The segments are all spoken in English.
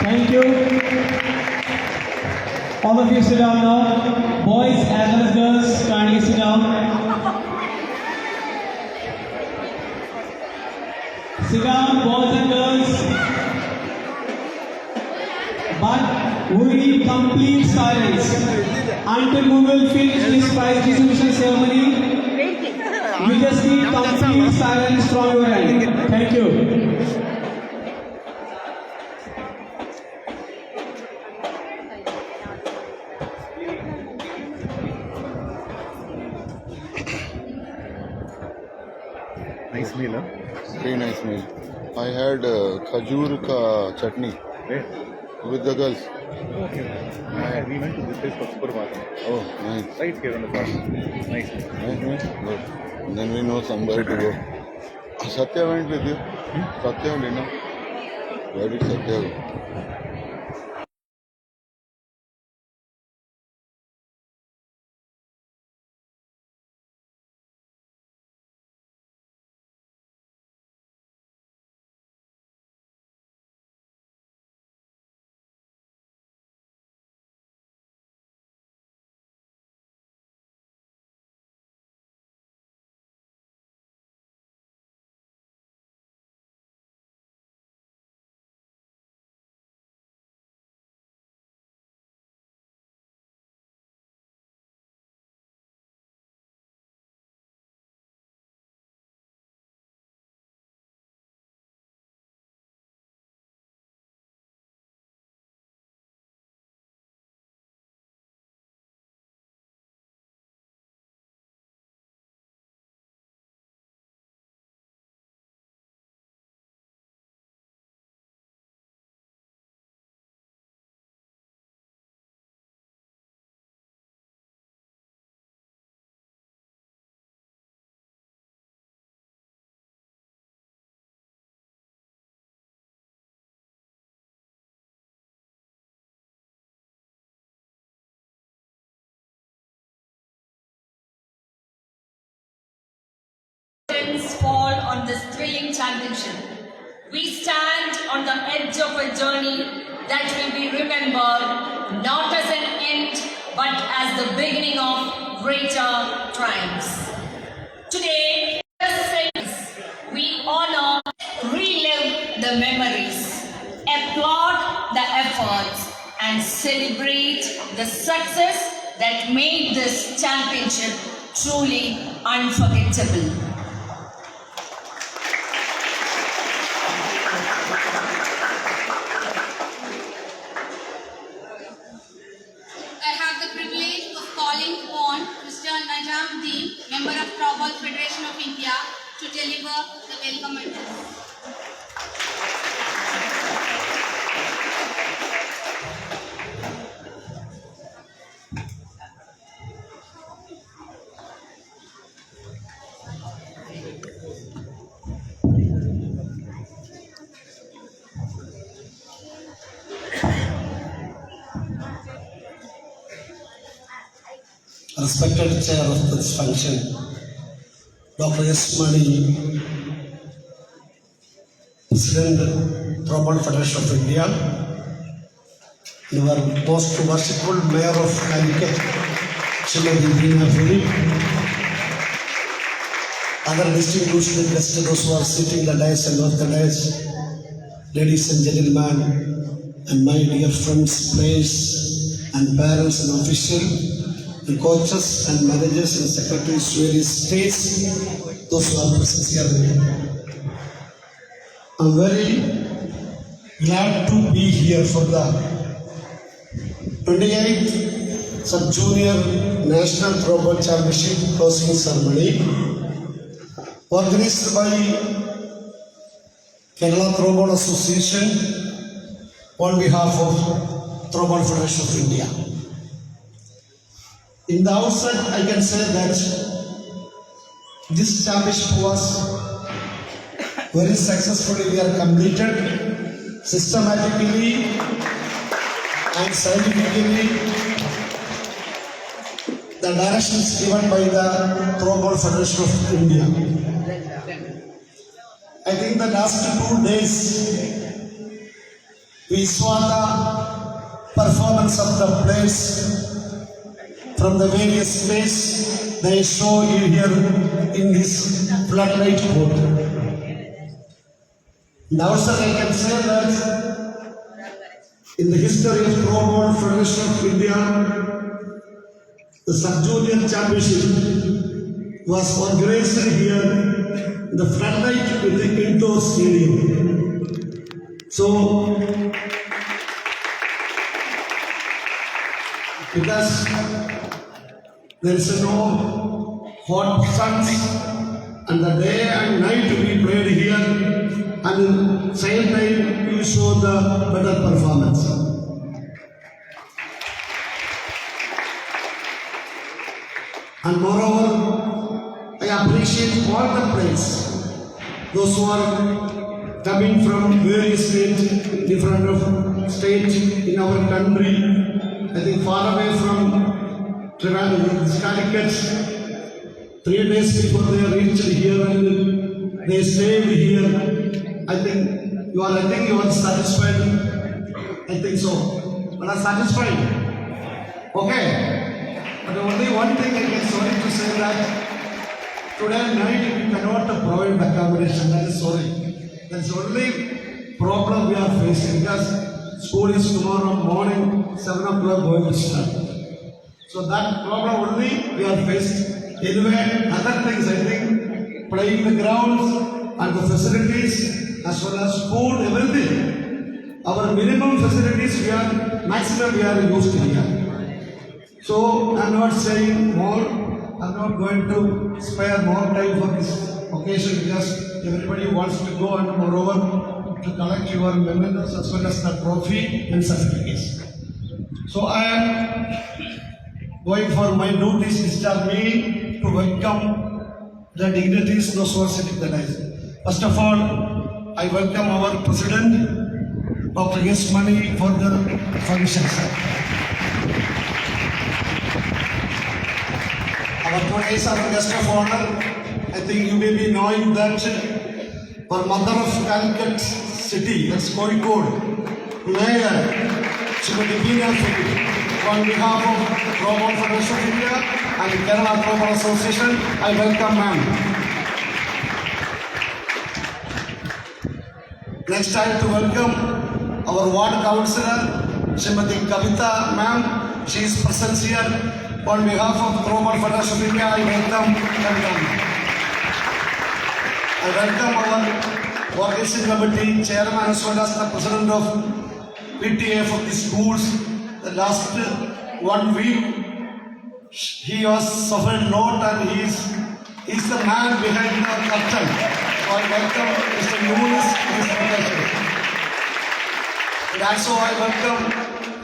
Thank you. All of you sit down now. Boys as well as girls, kindly sit down. Sit down, boys and girls. But we need complete silence until we will finish this prize distribution ceremony. We just need complete silence from your end. Thank you. Nice meal, huh? Very nice meal. I had khajur ka chutney Where? with the girls. Okay. We went to this place for Suprabhatam. Oh, nice. Right here on the bar. Nice. Nice meal. Good. Then we know somewhere to go. Satya went with you? Satya only, no? Where did Satya go? Fall on this thrilling championship. We stand on the edge of a journey that will be remembered not as an end but as the beginning of greater triumphs. Today, we honor, relive the memories, applaud the efforts, and celebrate the success that made this championship truly unforgettable. Mr. Najam Deen, Member of Throwball Federation of India, to deliver the welcome address. Respected chair of this function, Dr. S. Mani, President, Throwball Federation of India, and our most worshipful Mayor of Calicut, Srimati Veena Puri, other distinguished guests, those who are sitting in the dais and off the dais, ladies and gentlemen, and my dear friends, players, and parents and officials, the coaches and managers and secretaries, various states, those who are present here. I'm very glad to be here for the 28th Sub-Junior National Throwball Championship closing ceremony organized by Kerala Throwball Association on behalf of Throwball Federation of India. In the outset, I can say that this championship was very successfully we are completed systematically and scientifically. The directions given by the Throwball Federation of India. I think the last 2 days We saw the performance of the players from the various states. They show you here in this floodlight court. Now, sir, I can say that in the history of Throwball Federation of India, the Sub-Junior Championship was organized here in the floodlight in the indoor stadium. So, because there is no hot suns and the day and night we played here, and at same time you show the better performance. And moreover, I appreciate all the players, those who are coming from various states, different states in our country. I think far away from Calicut. 3 days before they reached here and they stayed here. I think you are satisfied. I think so. But are satisfied? Okay. But only one thing I get sorry to say that today night we cannot provide accommodation. That is sorry. That's the only problem we are facing because school is tomorrow morning 7 o'clock going to start. So that problem only we are faced. Anyway, other things I think playing the grounds and the facilities as well as food, everything. Our minimum facilities maximum we are used here. So I am not saying more. I am not going to spare more time for this occasion because everybody wants to go and moreover to collect your memorials as well as the trophy and certificates. So I am going for my duties discharge me to welcome the dignitaries, those who are sitting the dais. First of all, I welcome our President, Dr. S. Mani, for the function, sir. Our today's our guest of honor. I think you may be knowing that our mother of Calicut city, that's Kozhikode, Mayor Srimati Veena Philippe, on behalf of Throwball Federation of India and Kerala Throwball Association, I welcome ma'am. Next I have to welcome our ward councillor, Srimati Kavita ma'am. She is present here. On behalf of Throwball Federation of India, I welcome Kavita. I welcome our organizing committee chairman as well as the president of PTA for the schools. The last 1 week, he was suffered a lot and he is the man behind the curtain. So I welcome Mr. Nunes in his invitation. And also I welcome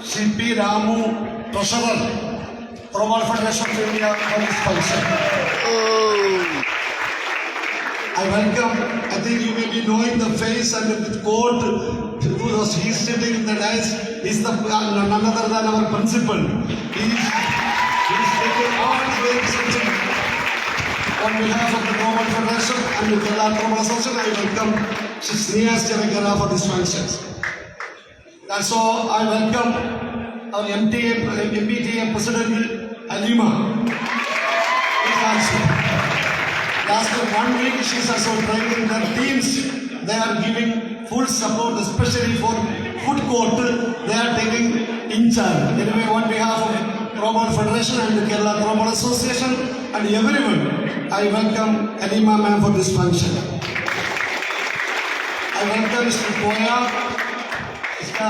C.P. Ramu, treasurer, Throwball Federation of India for this function. I welcome, I think you may be knowing the face and the coat, he's sitting in the dais, he's none other than our principal. He's taking all his way presenting. On behalf of the Throwball Federation and the Kerala Throwball Association, I welcome Sneas Chavekara for this function. Also, I welcome our MPTA President Alima. He's also. Last 1 week, she is also training their teams. They are giving full support, especially for food court. They are taking in charge. Anyway, on behalf of Throwball Federation and the Kerala Throwball Association and everyone, I welcome Alima ma'am for this function. I welcome Mr. Koya, Mr.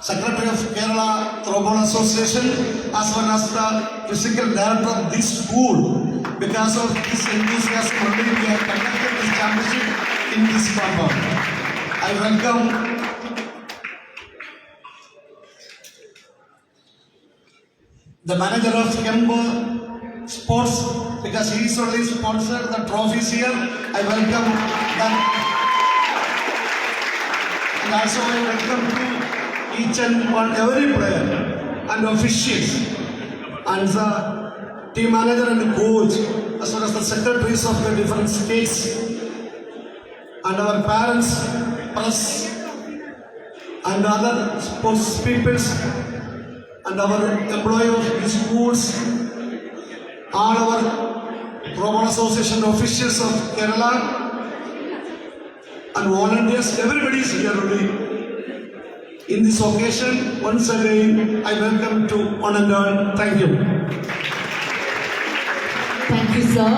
Secretary of Kerala Throwball Association, as well as the physical director of this school. Because of this enthusiasm, only we have conducted this championship in this compound. I welcome the manager of Kempo Sports, because he is only sponsored the trophies here. I welcome them. And also I welcome to each and one every player and officials and the team manager and the coach, as well as the secretaries of the different states, and our parents, press, and other sports peoples and our employees of the schools, all our Pro Bono Association officials of Kerala and volunteers, everybody is here today. In this occasion, once again, I welcome to one and all. Thank you. Thank you, sir.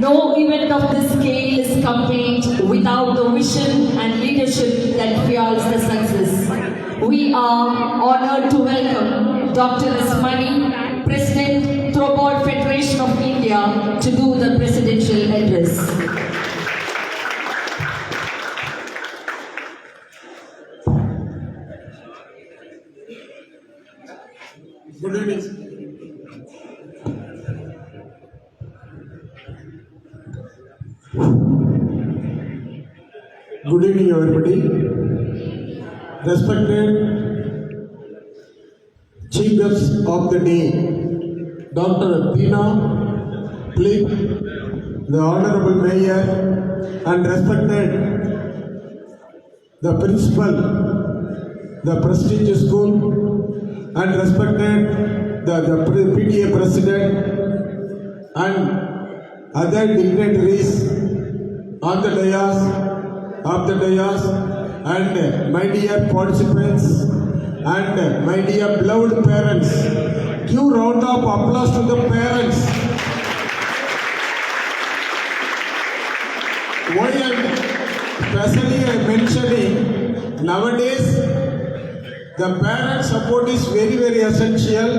No event of this scale is complete without the vision and leadership that fuels the success. We are honored to welcome Dr. S. Mani, President, Throwball Federation of India, to do the presidential address. Good evening. Good evening, everybody. Respected Chief Guest of the Day, Dr. Tina Plick, the Honorable Mayor, and respected the Principal, the prestigious school, and respected the PTA President and other dignitaries on the dais, and my dear participants and my dear beloved parents. Give round of applause to the parents. Why I'm mentioning nowadays, the parent support is very, very essential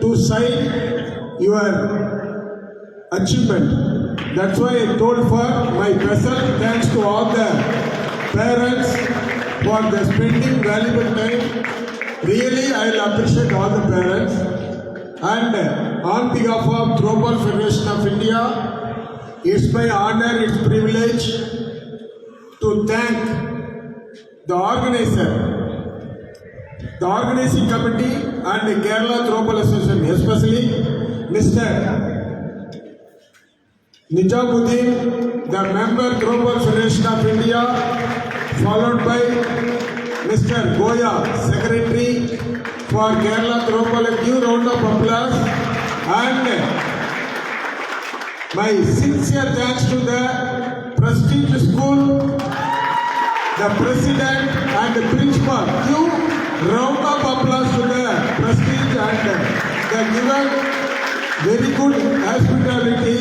to cite your achievement. That's why I told for my special thanks to all the parents for the spending valuable time. Really, I'll appreciate all the parents. And on behalf of Throwball Federation of India, it's my honor, it's privilege to thank the organizer, the organizing committee and the Kerala Throwball Association, especially Mr. Nijamuddin, the member Throwball Federation of India, followed by Mr. Goya, Secretary for Kerala Throwball. A due round of applause. And my sincere thanks to the prestigious school, the president and the principal. Due round of applause to the prestige and the given very good hospitality.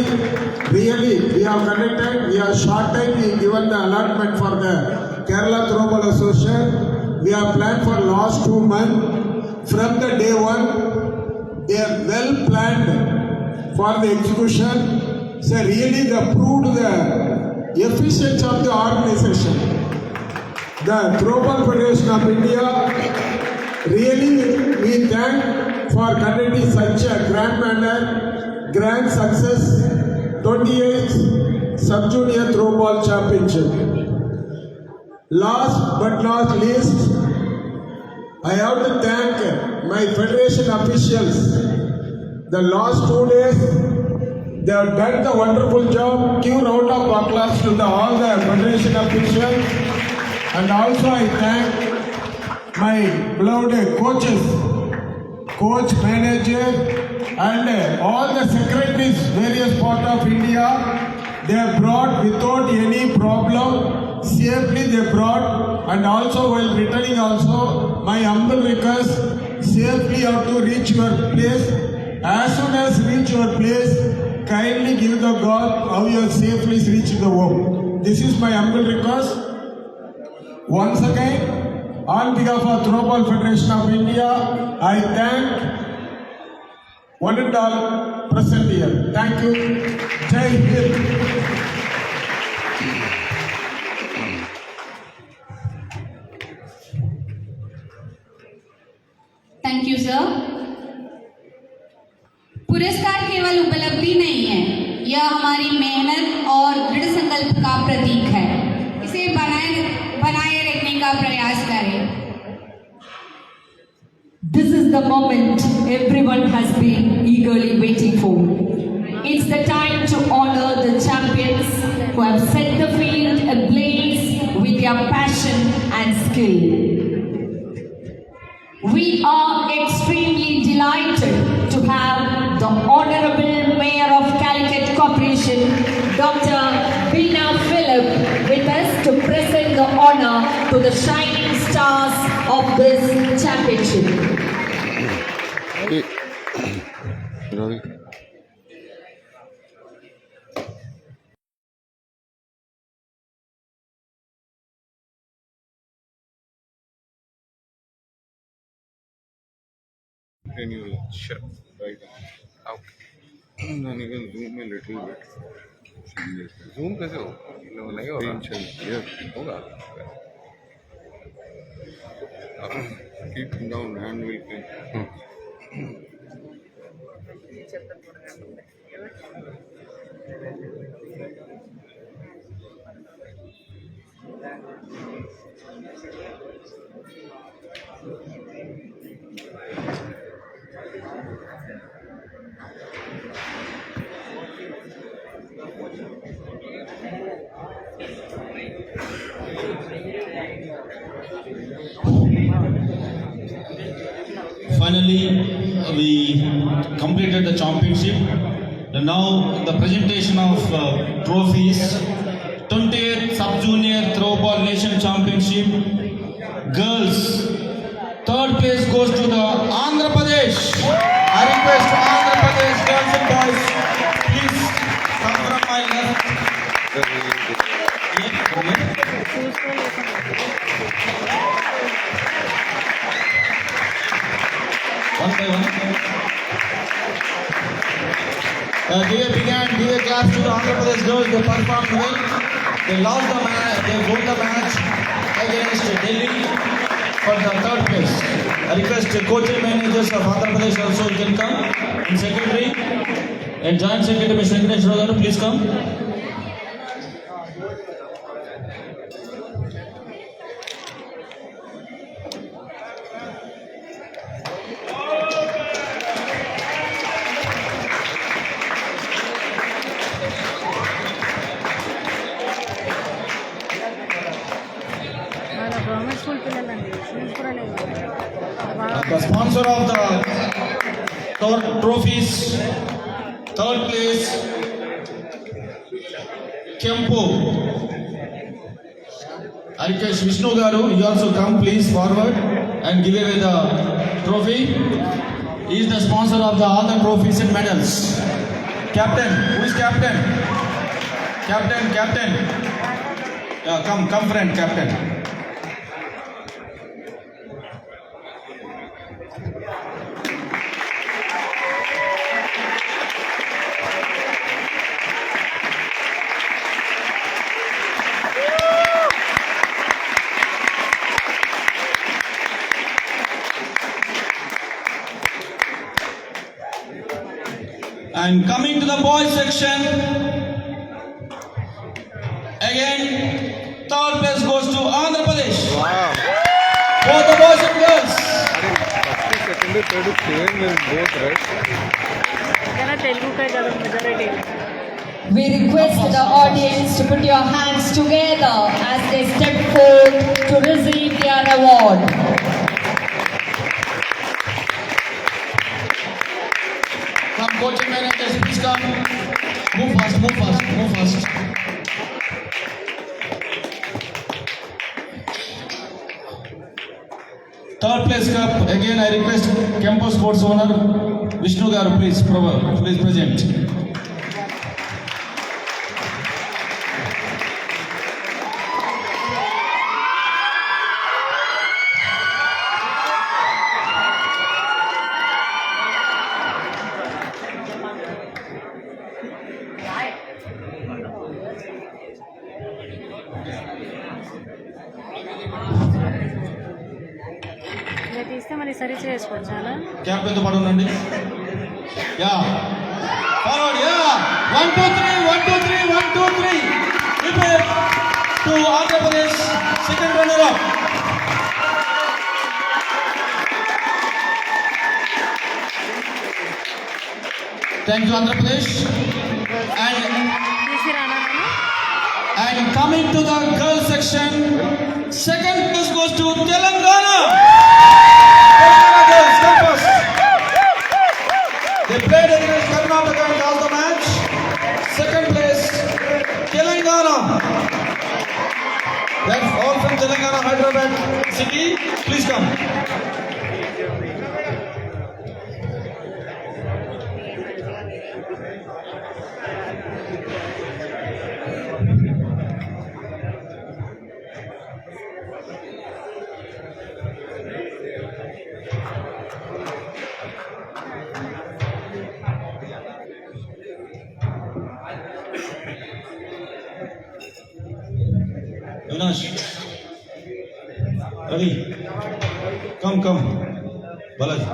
Really, we have conducted, we have short time, we given the allotment for the Kerala Throwball Association. We have planned for last 2 months. From the day one, they are well planned for the execution. So really they proved the efficiency of the organization. The Throwball Federation of India, really we thank for conducting such a grand manner, grand success, 28th Sub-Junior Throwball Championship. Last but not least, I have to thank my federation officials. The last 2 days, they have done the wonderful job. Give round of applause to all the federation officials. And also I thank my beloved coaches, coach, manager, and all the secretaries, various parts of India. They have brought without any problem, safely they brought, and also while returning also, my humble request, safely you have to reach your place. As soon as reach your place, kindly give the God how you have safely reached the home. This is my humble request. Once again, on behalf of Throwball Federation of India, I thank one and all present here. Thank you. Jai Hind. Thank you sir. पुरस्कार केवल उपलब्धि नहीं है, यह हमारी मेहनत और दृढ़ संकल्प का प्रतीक है। इसे बनाए रखने का प्रयास करें। This is the moment everyone has been eagerly waiting for. It's the time to honor the champions who have set the field ablaze with their passion and and skill. We are extremely delighted to have the Honorable Mayor of Calicut Corporation, Dr. Bina Philip, with us to present the honor to the shining stars of this championship. Hey, Ravi. Can you sure right now? Okay. Then you can zoom a little bit. Zoom कैसे हो? नहीं हो रहा. Yes. होगा. Keep down hand will clean. Finally, we completed the championship. And now the presentation of trophies. 20th Sub-Junior Throwball Nation Championship. Girls. Third place goes to the Andhra Pradesh. I request Andhra Pradesh girls and boys, please come from my left. One by one. Give a big hand, give a clap to the Andhra Pradesh girls. They performed well. They lost the match. They won the match against Delhi for the third place. I request the coaching managers of Andhra Pradesh also can come. And secretary and joint secretary Mr. Venkatesh Garu, please come. వాళ్ళ government school పిల్లలండి schools కూడా లేవు బాగా The sponsor of the trophies, third place, Kempo. I request Vishnu Garu, you also come please forward and give away the trophy. He is the sponsor of all the trophies and medals. Captain, who is captain? Captain. Yeah, come friend, captain. And coming to the boys section, again, third place goes to Andhra Pradesh. Wow. Both the boys and girls. First, second, third, same is both right. కానీ తెలుగు కదా majority We request the audience to put your hands together as they step forth to receive their award. Come coaching managers, please come. Move fast. Third place cup, again I request Kempo Sports owner Vishnu Garu, please present. ఇలా తీస్తే మరి సరి చేసుకోవచ్చు చాలా cap ఎంత పడి ఉండండి yeah forward yeah 1 2 3 prepare to Andhra Pradesh second runner up thank you Andhra Pradesh తీసి రానా and coming to the girls section second place goes to Telangana. Telangana girls, come first. They played against Karnataka and lost the match. Second place, Telangana. That's all from Telangana, Hyderabad city. Please come. Avinash, Ravi, come. Balaji.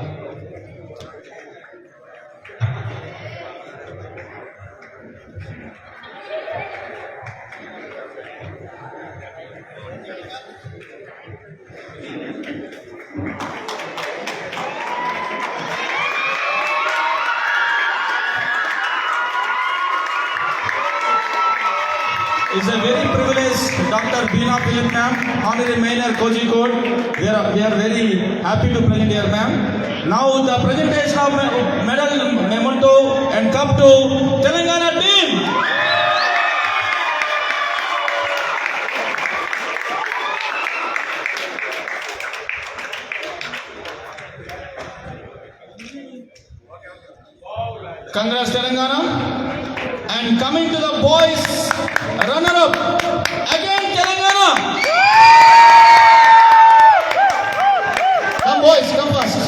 It's a very privileged Dr. Beena Philip ma'am, Honorary Mayor Kozhikode. We are very happy to present here ma'am. Now the presentation of medal, memento and cup to Telangana team. Congrats Telangana. And coming to the boys runner-up, again Telangana. Come boys, come fast.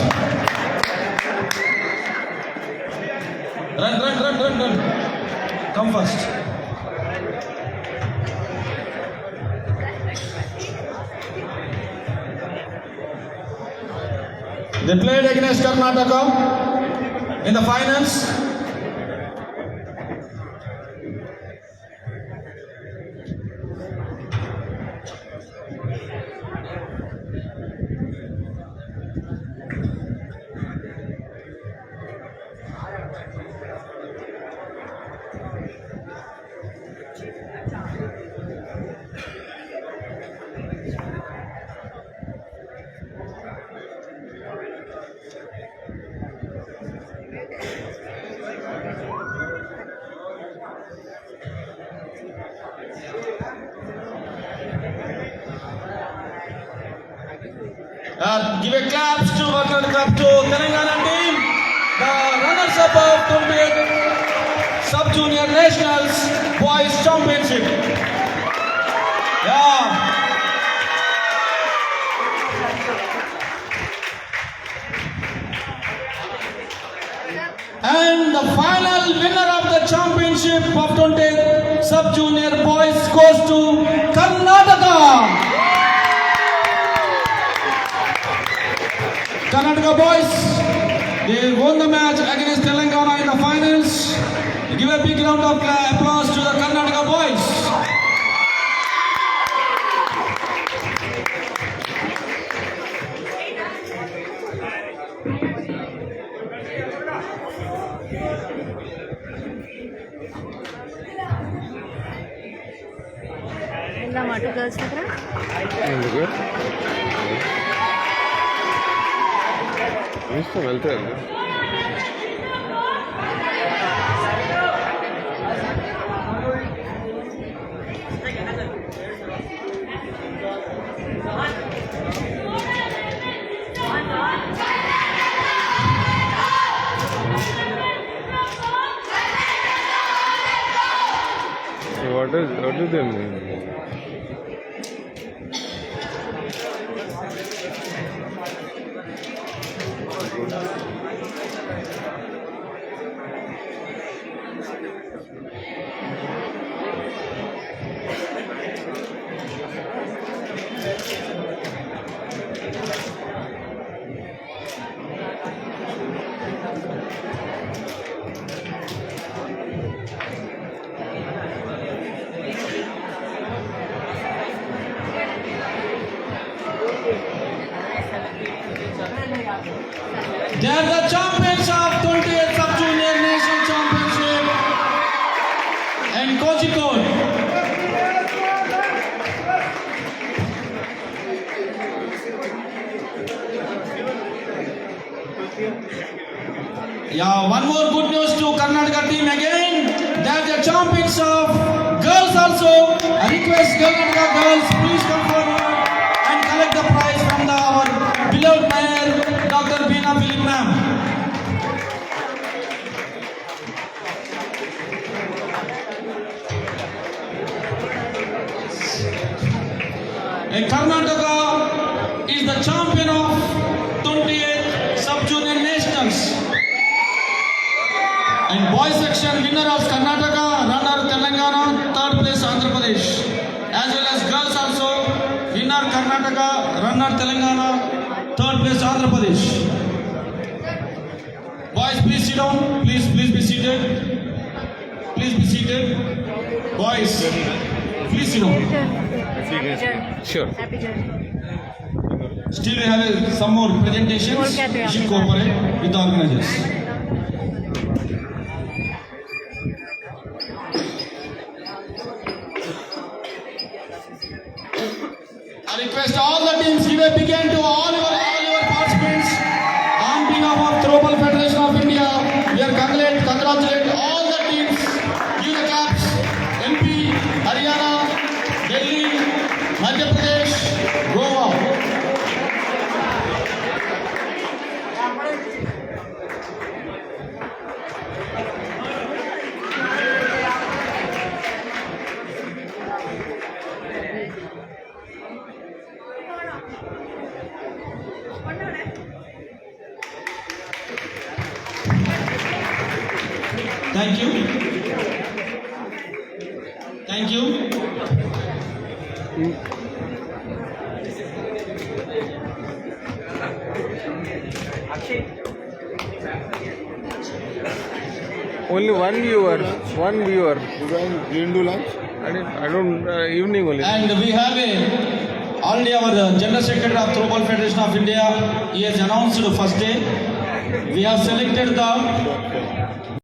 Run. Come fast. They played against Karnataka in the finals. Give a claps to Telangana team, the runners-up of 28th Sub-Junior Nationals Boys Championship. Yeah. And the final winner of the championship of 28th Sub-Junior Boys goes to Karnataka. Karnataka boys, they won the match against Telangana in the finals. Give a big round of applause to the Karnataka boys. వెళ్దాం అటు girls దగ్గర. వెళ్తారు. What do they mean? They are the champions of 28th Sub-Junior National Championship and Kozhikode. Yeah, one more good news to Karnataka team again. They're the champions of girls also. I request Karnataka girls, please come forward and collect the prize from our beloved mayor, Dr. Beena Philip ma'am. Karnataka is the champion of 28th Sub-Junior Nationals. And boys section winner of Karnataka, runner Telangana, third place Andhra Pradesh. As well as girls also, winner Karnataka, runner Telangana, third place Andhra Pradesh. Boys, please sit down. Please be seated. Please be seated. Boys, please sit down. Sure. Happy journey. Still we have some more presentations. We should cooperate with the organizers. I request all the teams give a big hand to all your participants. On behalf of Throwball Federation of India, we are congratulate all the teams. Give the caps. MP, Haryana, Delhi, Madhya Pradesh, Goa. Thank you. Thank you. Only one viewer. You guys didn't do lunch? I don't, evening only. And we have already our General Secretary of Throwball Federation of India. He has announced the first day. We have selected the